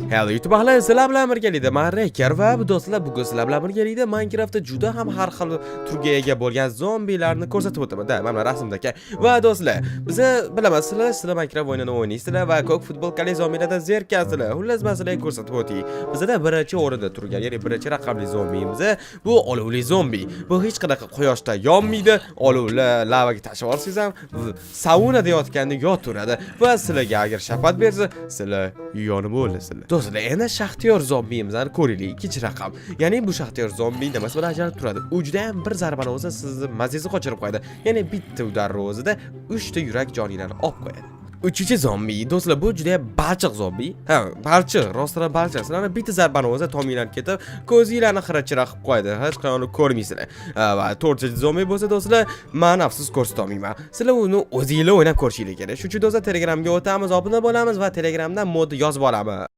Hello YouTube ahli, sizlar bilan birgalikda men Reker va bu do'stlar bugun sizlar bilan birgalikda Minecraftda juda ham har xil turga ega bo'lgan zombilarni ko'rsatib o'taman. Mana rasmdagi. Va do'stlar, biz bilamiz sizlar Minecraft o'yinini o'ynaysizlar va ko'k futbolkali zombilardan zerikasizlar. Xullas men sizlarga ko'rsatib o'tay. Bizda birinchi o'rinda turgan, ya'ni birinchi raqamli zombimiz bu olovli zombi. Bu hech qanaqa quyoshda yonmaydi, olovlar lavaga tashlab olsangiz ham saunada yotganda yotaveradi va sizlarga agar shapat bersa, sizlar yonib o'lasizlar. Do'stlar, endi shaxtiyor zombimizni ko'raylik, ikkinchi raqam. Ya'ni bu shaxtiyor zombi nimasi bilan ajralib turadi? U juda ham bir zarbani o'zi sizni mazangizni qochirib qo'yadi. Ya'ni bitta udarni o'zida 3 ta yurak joninglarni olib qo'yadi. Uchinchi zombi, do'stlar, bu juda balchiq zombi. Ha, balchiq, rostdan balchiq. Sizlarni bitta zarbani o'zi tominglarni ketib, ko'zinglarni xirachira qilib qo'yadi. Hech qachon ko'rmaysizlar. Va to'rtinchi zombi bo'lsa, do'stlar, men afsus ko'rsata olmayman. Sizlar uni o'zingizlar o'ynab ko'rishingiz kerak. Shuning uchun do'stlar Telegramga o'tamiz, obuna bo'lamiz va Telegramdan modni yozib olamiz.